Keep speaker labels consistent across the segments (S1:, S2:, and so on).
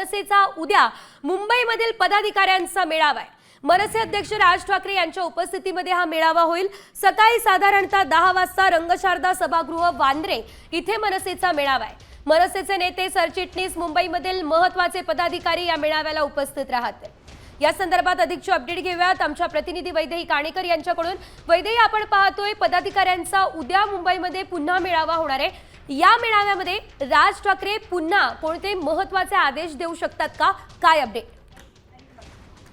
S1: मनसेचा उद्या मुंबईमधील पदाधिकाऱ्यांचा मेळावा आहे। मनसे अध्यक्ष राज ठाकरे यांच्या उपस्थितीमध्ये हा मेळावा होईल। सकाळी साधारणतः 10 वाजता रंगशारदा सभागृह वांद्रे इथे मनसेचा मेळावा आहे। मनसेचे नेते सरचिटणीस मुंबईमधील महत्त्वाचे पदाधिकारी या मेळाव्याला उपस्थित राहतील। या संदर्भात अधिकची अपडेट घेऊयात आमच्या प्रतिनिधी वैदेही काणेकर यांच्याकडून। वैदेही, आपण पाहतोय पदाधिकाऱ्यांचा उद्या मुंबईमध्ये पुन्हा मेळावा होणार आहे। या मेळाव्यामध्ये राज ठाकरे पुन्हा कोणते महत्त्वाचे आदेश देऊ शकतात का? काय अपडेट?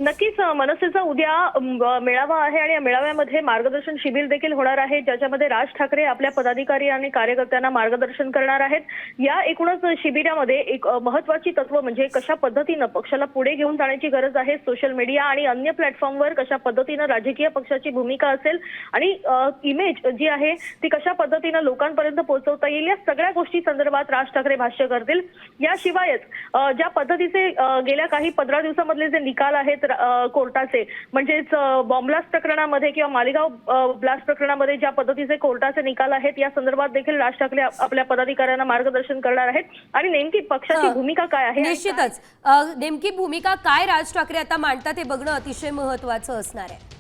S2: नक्कीच मनसेचा उद्या मेळावा आहे आणि या मेळाव्यामध्ये मार्गदर्शन शिबिर देखील होणार आहे, ज्याच्यामध्ये राज ठाकरे आपल्या पदाधिकारी आणि कार्यकर्त्यांना मार्गदर्शन करणार आहेत। या एकूणच शिबिरामध्ये एक महत्त्वाची तत्व म्हणजे कशा पद्धतीने पक्षाला पुढे घेऊन जाण्याची गरज आहे, सोशल मीडिया आणि अन्य प्लॅटफॉर्मवर कशा पद्धतीने राजकीय पक्षाची भूमिका असेल आणि इमेज जी आहे ती कशा पद्धतीने लोकांपर्यंत पोहोचवता येईल, या सगळ्या गोष्टी संदर्भात राज ठाकरे भाष्य करतील। याशिवायच ज्या पद्धतीचे गेल्या काही 15 दिवसांमधले जे निकाल आहेत कोर्टाचे, म्हणजेच बॉम्ब ब्लास्ट प्रकरणामध्ये किंवा मालेगाव ब्लास्ट प्रकरणामध्ये ज्या पद्धतीचे कोर्टाचे निकाल आहेत, या संदर्भात देखील राज ठाकरे आपल्या पदाधिकाऱ्यांना मार्गदर्शन करणार आहेत। आणि नेमकी पक्षाची भूमिका काय आहे,
S1: निश्चितच नेमकी भूमिका काय राज ठाकरे आता मांडतात हे बघणं अतिशय महत्त्वाचं असणार आहे।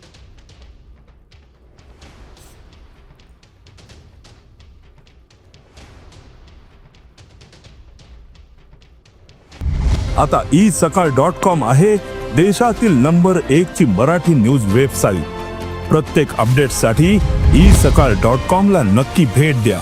S3: आता isakal.com आहे देशातील नंबर 1 ची मराठी न्यूज वेबसाईट। प्रत्येक अपडेटसाठी isakal.com ला नक्की भेट द्या।